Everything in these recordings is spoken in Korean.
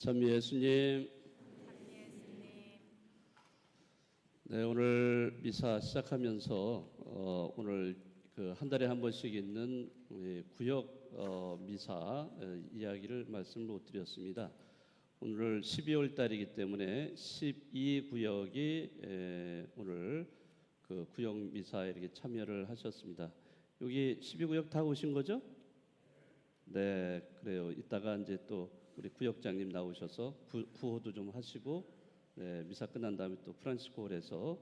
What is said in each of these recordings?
찬미 예수님. 네, 오늘 미사 시작하면서 오늘 그 한 달에 한 번씩 있는 구역 미사 이야기를 말씀을 못 드렸습니다. 오늘 12월 달이기 때문에 12구역이 오늘 그 구역 미사에 이렇게 참여를 하셨습니다. 여기 12구역 다 오신 거죠? 네, 그래요. 이따가 이제 또 우리 구역장님 나오셔서 구호도 좀 하시고, 네, 미사 끝난 다음에 또 프란시스코홀에서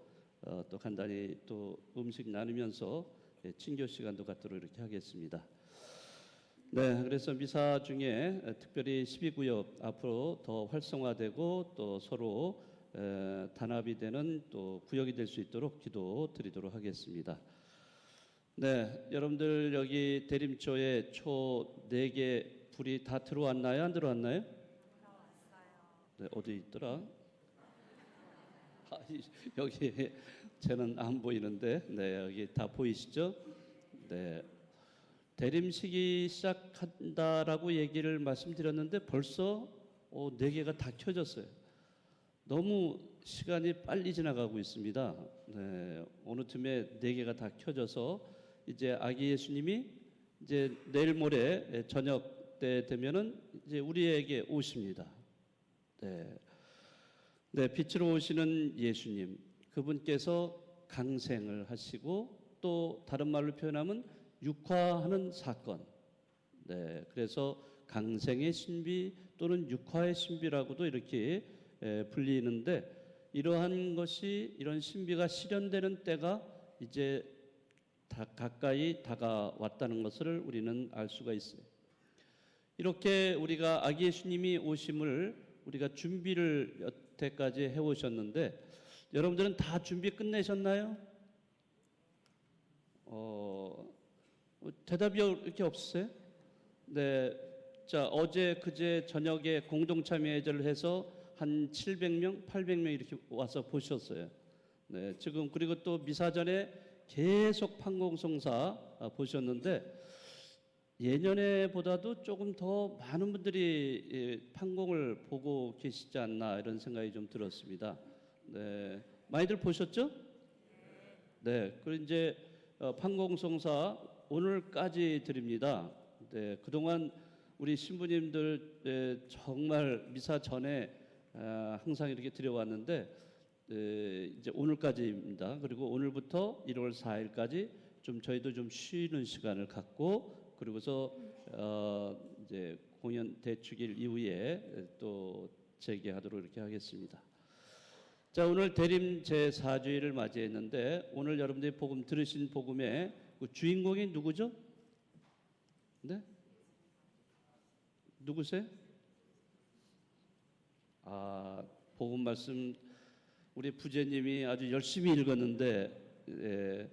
또 간단히 또 음식 나누면서 친교 시간도 갖도록 이렇게 하겠습니다. 네, 그래서 미사 중에 특별히 12구역 앞으로 더 활성화되고 또 서로 단합이 되는 또 구역이 될 수 있도록 기도 드리도록 하겠습니다. 네, 여러분들 여기 대림초에 초 4개 불이 다 들어왔나요? 안 들어왔나요? 네, 어디 있더라? 여기 쟤는 안 보이는데, 네, 여기 다 보이시죠? 네, 대림식이 시작한다라고 얘기를 말씀드렸는데 벌써 4개가 다 켜졌어요. 너무 시간이 빨리 지나가고 있습니다. 네, 어느 틈에 4개가 다 켜져서 이제 아기 예수님이 이제 내일 모레 저녁 때 되면은 이제 우리에게 오십니다. 네. 네, 빛으로 오시는 예수님, 그분께서 강생을 하시고 또 다른 말로 표현하면 육화하는 사건. 네, 그래서 강생의 신비 또는 육화의 신비라고도 이렇게 불리는데 이러한 것이 이런 신비가 실현되는 때가 이제 가까이 다가왔다는 것을 우리는 알 수가 있어요. 이렇게 우리가 아기 예수님이 오심을 우리가 준비를 여태까지 해오셨는데 여러분들은 다 준비 끝내셨나요? 대답이 이렇게 없으세요? 네, 자 어제 그제 저녁에 공동 참여 예절을 해서 한 700명, 800명 이렇게 와서 보셨어요. 네, 지금 그리고 또 미사 전에 계속 판공송사 보셨는데 예년에보다도 조금 더 많은 분들이 판공을 보고 계시지 않나 이런 생각이 좀 들었습니다. 네, 많이들 보셨죠? 네, 그리고 이제 판공송사 오늘까지 드립니다. 네, 그동안 우리 신부님들 정말 미사 전에 항상 이렇게 드려왔는데 이제 오늘까지입니다. 그리고 오늘부터 1월 4일까지 좀 저희도 좀 쉬는 시간을 갖고 그리고서 이제 공연 대축일 이후에 또 재개하도록 이렇게 하겠습니다. 자, 오늘 대림 제4주일을 맞이했는데 오늘 여러분들이 복음 들으신 복음의 그 주인공이 누구죠? 네? 누구세요? 복음 말씀 우리 부제님이 아주 열심히 읽었는데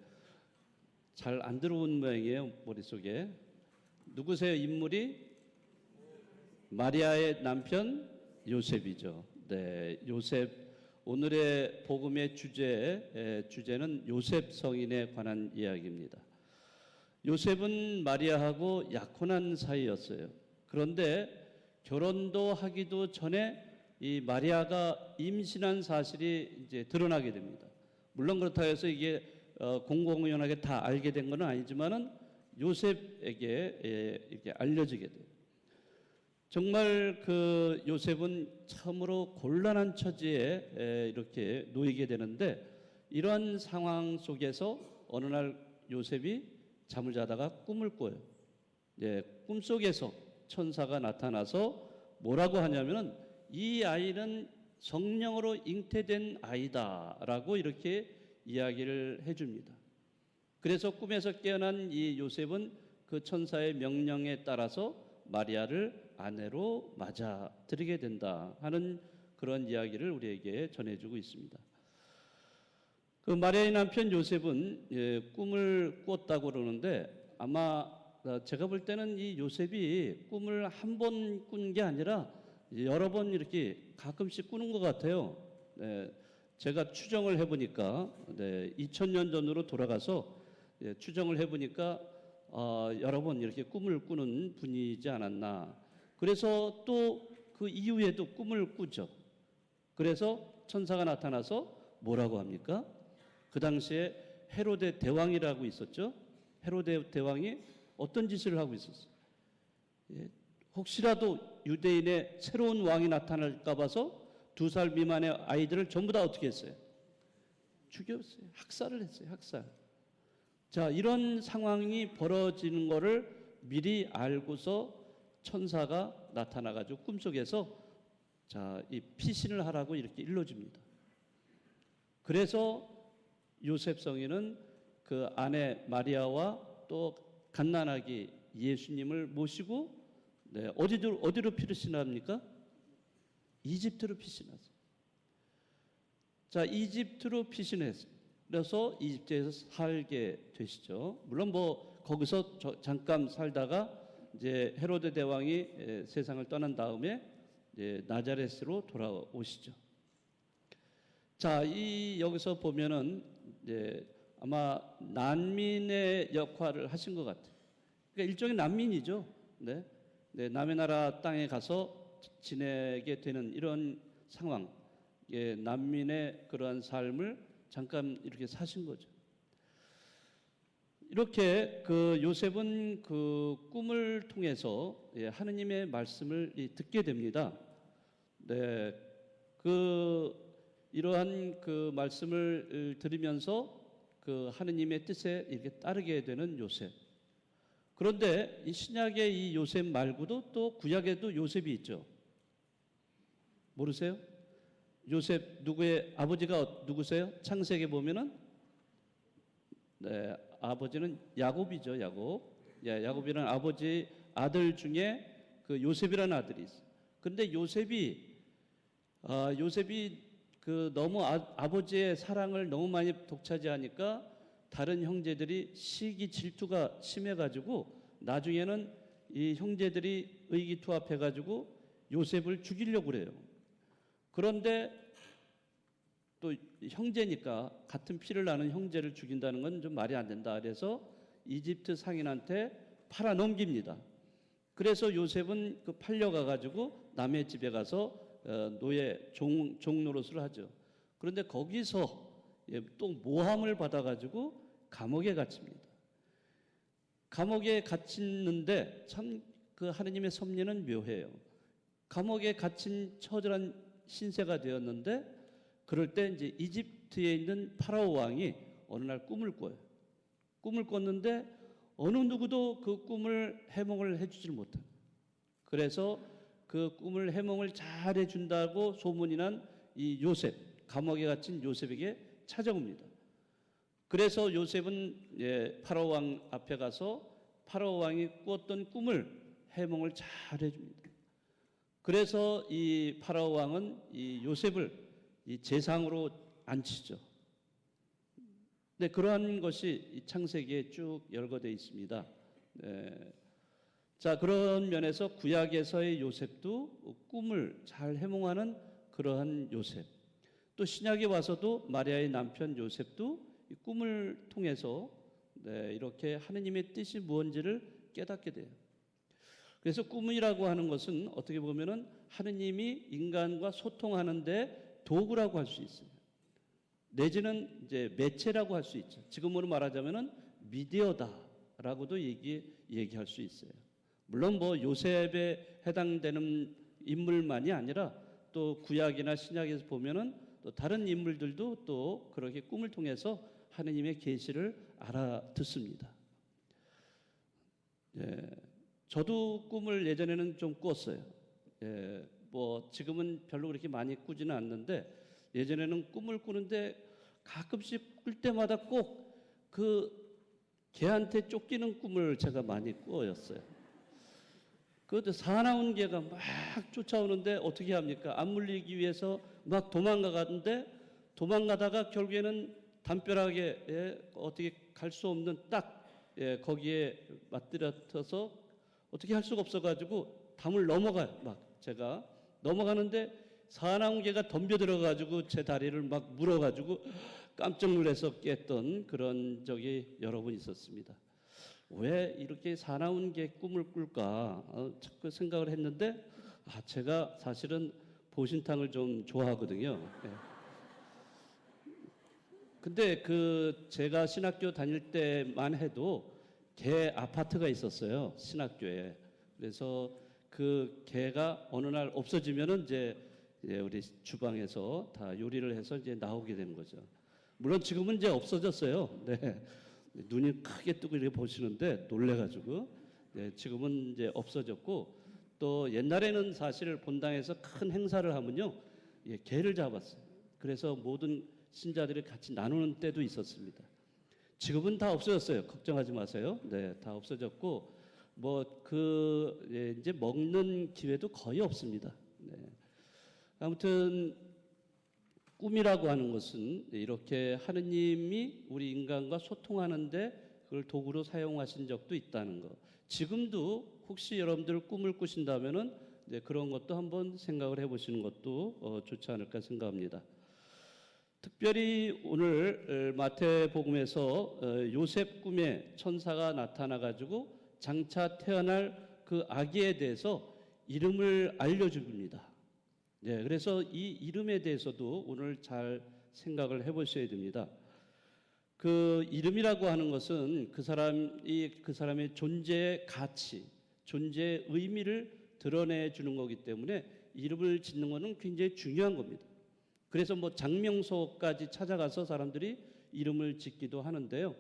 잘 안 들어온 모양이에요. 머릿속에. 누구세요? 인물이? 마리아의 남편 요셉이죠. 네, 요셉. 오늘의 복음의 주제는 요셉 성인에 관한 이야기입니다. 요셉은 마리아하고 약혼한 사이였어요. 그런데 결혼도 하기도 전에 이 마리아가 임신한 사실이 이제 드러나게 됩니다. 물론 그렇다고 해서 이게 공공연하게 다 알게 된 건 아니지만은 요셉에게 이렇게 알려지게 돼요. 정말 그 요셉은 참으로 곤란한 처지에 이렇게 놓이게 되는데 이러한 상황 속에서 어느 날 요셉이 잠을 자다가 꿈을 꿔요. 네, 꿈속에서 천사가 나타나서 뭐라고 하냐면은 이 아이는 성령으로 잉태된 아이다라고 이렇게 이야기를 해줍니다. 그래서 꿈에서 깨어난 이 요셉은 그 천사의 명령에 따라서 마리아를 아내로 맞아들이게 된다 하는 그런 이야기를 우리에게 전해주고 있습니다. 그 마리아의 남편 요셉은 꿈을 꿨다고 그러는데 아마 제가 볼 때는 이 요셉이 꿈을 한 번 꾼 게 아니라 여러 번 이렇게 가끔씩 꾸는 것 같아요. 네, 제가 추정을 해보니까 2000년 전으로 돌아가서 추정을 해보니까 여러 번 이렇게 꿈을 꾸는 분이지 않았나. 그래서 또 그 이후에도 꿈을 꾸죠. 그래서 천사가 나타나서 뭐라고 합니까? 그 당시에 헤로데 대왕이라고 있었죠. 헤로데 대왕이 어떤 짓을 하고 있었어요? 예, 혹시라도 유대인의 새로운 왕이 나타날까 봐서 2살 미만의 아이들을 전부 다 어떻게 했어요? 죽였어요. 학살을 했어요. 학살. 자, 이런 상황이 벌어지는 거를 미리 알고서 천사가 나타나가지고 꿈속에서 자, 이 피신을 하라고 이렇게 일러줍니다. 그래서 요셉 성인은 그 아내 마리아와 또 갓난아기 예수님을 모시고 어디로 피신합니까? 이집트로 피신하세요. 자, 이집트로 피신해서 그래서 이집트에서 살게 되시죠. 물론 뭐 거기서 잠깐 살다가 이제 헤로데 대왕이 세상을 떠난 다음에 이제 나자렛으로 돌아오시죠. 자, 여기서 보면은 이제 아마 난민의 역할을 하신 것 같아요. 그러니까 일종의 난민이죠. 네, 남의 나라 땅에 가서 지내게 되는 이런 상황, 난민의 그러한 삶을 잠깐 이렇게 사신 거죠. 이렇게 그 요셉은 그 꿈을 통해서 하느님의 말씀을 듣게 됩니다. 네, 이러한 그 말씀을 들으면서 그 하느님의 뜻에 이렇게 따르게 되는 요셉. 그런데 이 신약의 이 요셉 말고도 또 구약에도 요셉이 있죠. 모르세요? 요셉 누구의 아버지가 누구세요? 창세기에 보면은 네, 아버지는 야곱이죠. 야곱이라는 아버지 아들 중에 그 요셉이라는 아들이 있어요. 그런데 요셉이 그 너무 아버지의 사랑을 너무 많이 독차지하니까 다른 형제들이 시기 질투가 심해가지고 나중에는 이 형제들이 의기투합해가지고 요셉을 죽이려고 그래요. 그런데 또 형제니까 같은 피를 나는 형제를 죽인다는 건 좀 말이 안 된다. 그래서 이집트 상인한테 팔아 넘깁니다. 그래서 요셉은 그 팔려가 가지고 남의 집에 가서 노예 종 노릇을 하죠. 그런데 거기서 또 모함을 받아 가지고 감옥에 갇힙니다. 감옥에 갇히는데 참 그 하느님의 섭리는 묘해요. 감옥에 갇힌 처절한 신세가 되었는데 그럴 때 이제 이집트에 있는 파라오 왕이 어느 날 꿈을 꿔요. 꿈을 꿨는데 어느 누구도 그 꿈을 해몽을 해주질 못해요. 그래서 그 꿈을 해몽을 잘 해준다고 소문이 난 이 요셉, 감옥에 갇힌 요셉에게 찾아옵니다. 그래서 요셉은 파라오 왕 앞에 가서 파라오 왕이 꾸었던 꿈을 해몽을 잘 해줍니다. 그래서 이 파라오 왕은 이 요셉을 이 제상으로 앉히죠. 네, 그러한 것이 이 창세기에 쭉 열거되어 있습니다. 네. 자, 그런 면에서 구약에서의 요셉도 꿈을 잘 해몽하는 그러한 요셉. 또 신약에 와서도 마리아의 남편 요셉도 이 꿈을 통해서 이렇게 하느님의 뜻이 무엇인지를 깨닫게 돼요. 그래서 꿈이라고 하는 것은 어떻게 보면은 하느님이 인간과 소통하는데 도구라고 할 수 있어요. 내지는 이제 매체라고 할 수 있죠. 지금으로 말하자면은 미디어다라고도 얘기할 수 있어요. 물론 뭐 요셉에 해당되는 인물만이 아니라 또 구약이나 신약에서 보면은 또 다른 인물들도 또 그렇게 꿈을 통해서 하느님의 계시를 알아듣습니다. 저도 꿈을 예전에는 좀 꿨어요. 뭐 지금은 별로 그렇게 많이 꾸지는 않는데 예전에는 꿈을 꾸는데 가끔씩 꿀 때마다 꼭 그 개한테 쫓기는 꿈을 제가 많이 꾸었어요. 그것도 사나운 개가 막 쫓아오는데 어떻게 합니까? 안 물리기 위해서 막 도망가다가 결국에는 담벼락에 어떻게 갈 수 없는 딱 거기에 맞들어서 어떻게 할 수가 없어가지고 담을 넘어가요. 막 제가 넘어가는데 사나운 개가 덤벼 들어가지고 제 다리를 막 물어가지고 깜짝 놀라서 깼던 그런 적이 여러 번 있었습니다. 왜 이렇게 사나운 개 꿈을 꿀까 자꾸 생각을 했는데 제가 사실은 보신탕을 좀 좋아하거든요. 예. 근데 제가 신학교 다닐 때만 해도 개 아파트가 있었어요. 신학교에. 그래서 그 개가 어느 날 없어지면은 이제 우리 주방에서 다 요리를 해서 이제 나오게 되는 거죠. 물론 지금은 이제 없어졌어요. 네. 눈이 크게 뜨고 이렇게 보시는데 놀래가지고 네, 지금은 이제 없어졌고 또 옛날에는 사실 본당에서 큰 행사를 하면요, 개를 잡았어요. 그래서 모든 신자들이 같이 나누는 때도 있었습니다. 지금은 다 없어졌어요. 걱정하지 마세요. 네, 다 없어졌고 이제 먹는 기회도 거의 없습니다. 네. 아무튼 꿈이라고 하는 것은 이렇게 하느님이 우리 인간과 소통하는데 그걸 도구로 사용하신 적도 있다는 것. 지금도 혹시 여러분들 꿈을 꾸신다면은 그런 것도 한번 생각을 해보시는 것도 좋지 않을까 생각합니다. 특별히 오늘 마태복음에서 요셉 꿈에 천사가 나타나 가지고 장차 태어날 그 아기에 대해서 이름을 알려줍니다. 네, 그래서 이 이름에 대해서도 오늘 잘 생각을 해보셔야 됩니다. 그 이름이라고 하는 것은 그 사람의 존재의 가치, 존재의 의미를 드러내 주는 거기 때문에 이름을 짓는 것은 굉장히 중요한 겁니다. 그래서 장명소까지 찾아가서 사람들이 이름을 짓기도 하는데요.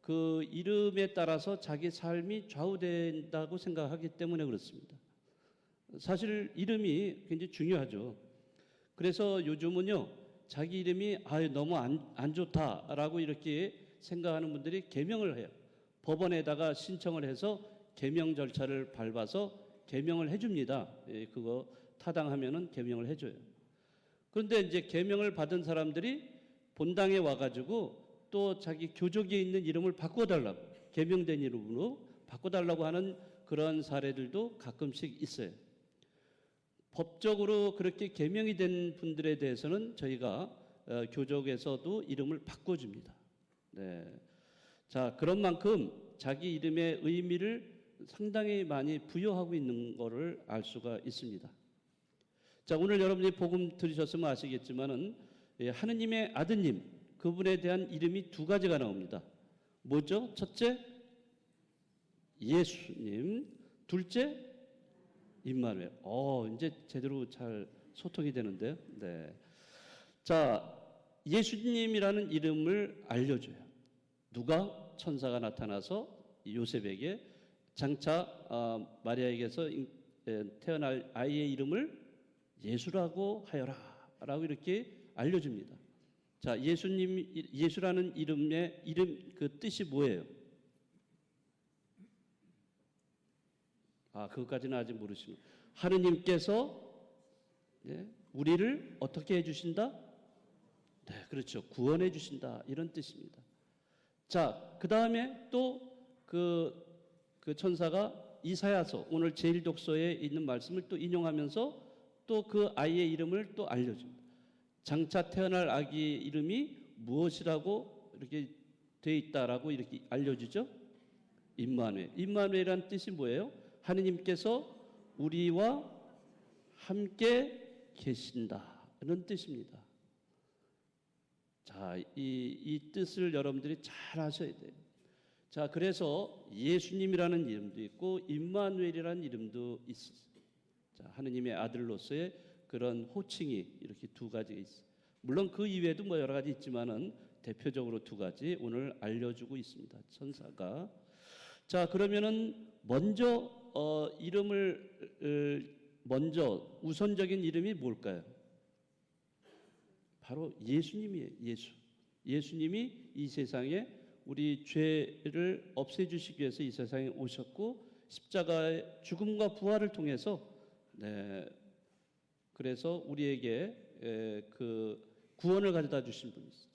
그 이름에 따라서 자기 삶이 좌우된다고 생각하기 때문에 그렇습니다. 사실 이름이 굉장히 중요하죠. 그래서 요즘은요, 자기 이름이 너무 안 좋다라고 이렇게 생각하는 분들이 개명을 해요. 법원에다가 신청을 해서 개명 절차를 밟아서 개명을 해줍니다. 그거 타당하면은 개명을 해줘요. 그런데 이제 개명을 받은 사람들이 본당에 와가지고 또 자기 교족에 있는 이름을 바꿔달라고, 개명된 이름으로 바꿔달라고 하는 그런 사례들도 가끔씩 있어요. 법적으로 그렇게 개명이 된 분들에 대해서는 저희가 교족에서도 이름을 바꿔줍니다. 네. 자, 그런 만큼 자기 이름의 의미를 상당히 많이 부여하고 있는 것을 알 수가 있습니다. 자, 오늘 여러분이 복음 들으셨으면 아시겠지만은 하느님의 아드님, 그분에 대한 이름이 두 가지가 나옵니다. 뭐죠? 첫째, 예수님. 둘째, 임마누엘. 이제 제대로 잘 소통이 되는데요. 네. 자, 예수님이라는 이름을 알려줘요. 누가? 천사가 나타나서 요셉에게 장차 마리아에게서 태어날 아이의 이름을 예수라고 하여라 라고 이렇게 알려줍니다. 자, 예수라는 이름의 그 뜻이 뭐예요? 그것까지는 아직 모르시는. 하느님께서 우리를 어떻게 해주신다? 네, 그렇죠. 구원해 주신다. 이런 뜻입니다. 자, 그 다음에 또 그 천사가 이사야서, 오늘 제1독서에 있는 말씀을 또 인용하면서 또 그 아이의 이름을 또 알려줍니다. 장차 태어날 아기 이름이 무엇이라고 이렇게 돼 있다라고 이렇게 알려주죠? 임마누엘. 임마누엘이라는 뜻이 뭐예요? 하느님께서 우리와 함께 계신다는 뜻입니다. 자, 이 뜻을 여러분들이 잘 아셔야 돼요. 자, 그래서 예수님이라는 이름도 있고 임마누엘이라는 이름도 있어요. 자, 하느님의 아들로서의 그런 호칭이 이렇게 두 가지가 있어요. 물론 그 이외에도 여러 가지 있지만은 대표적으로 두 가지 오늘 알려주고 있습니다. 천사가. 자, 그러면은 먼저 먼저 우선적인 이름이 뭘까요? 바로 예수님이에요. 예수님이 이 세상에 우리 죄를 없애주시기 위해서 이 세상에 오셨고 십자가의 죽음과 부활을 통해서 그래서 우리에게 그 구원을 가져다 주신 분이시죠.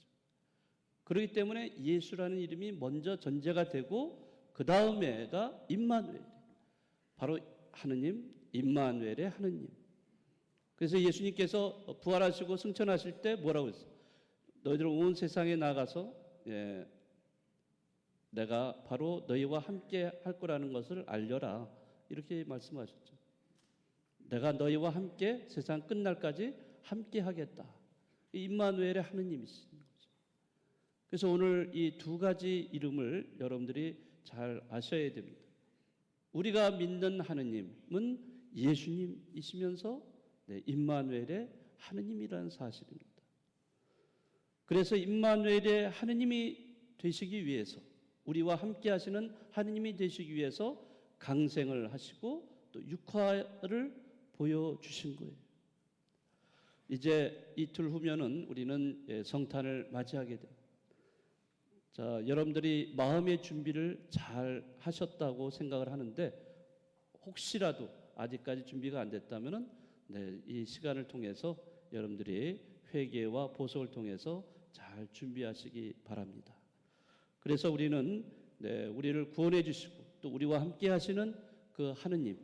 그렇기 때문에 예수라는 이름이 먼저 전제가 되고 그 다음에가 임마누엘, 바로 하느님, 임마누엘의 하느님. 그래서 예수님께서 부활하시고 승천하실 때 뭐라고 했어요? 너희들 온 세상에 나가서 내가 바로 너희와 함께 할 거라는 것을 알려라. 이렇게 말씀하셨죠. 내가 너희와 함께 세상 끝날까지 함께 하겠다. 임마누엘의 하느님이신 거죠. 그래서 오늘 이 두 가지 이름을 여러분들이 잘 아셔야 됩니다. 우리가 믿는 하느님은 예수님이시면서 임마누엘의 하느님이라는 사실입니다. 그래서 임마누엘의 하느님이 되시기 위해서, 우리와 함께 하시는 하느님이 되시기 위해서 강생을 하시고 또 육화를 보여주신 거예요. 이제 이틀 후면은 우리는 성탄을 맞이하게 돼요. 자, 여러분들이 마음의 준비를 잘 하셨다고 생각을 하는데, 혹시라도 아직까지 준비가 안 됐다면은 이 시간을 통해서 여러분들이 회개와 보석을 통해서 잘 준비하시기 바랍니다. 그래서 우리는 우리를 구원해 주시고 또 우리와 함께 하시는 그 하느님,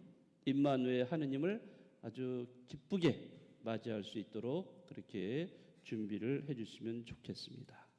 임마누엘 하느님을 아주 기쁘게 맞이할 수 있도록 그렇게 준비를 해 주시면 좋겠습니다.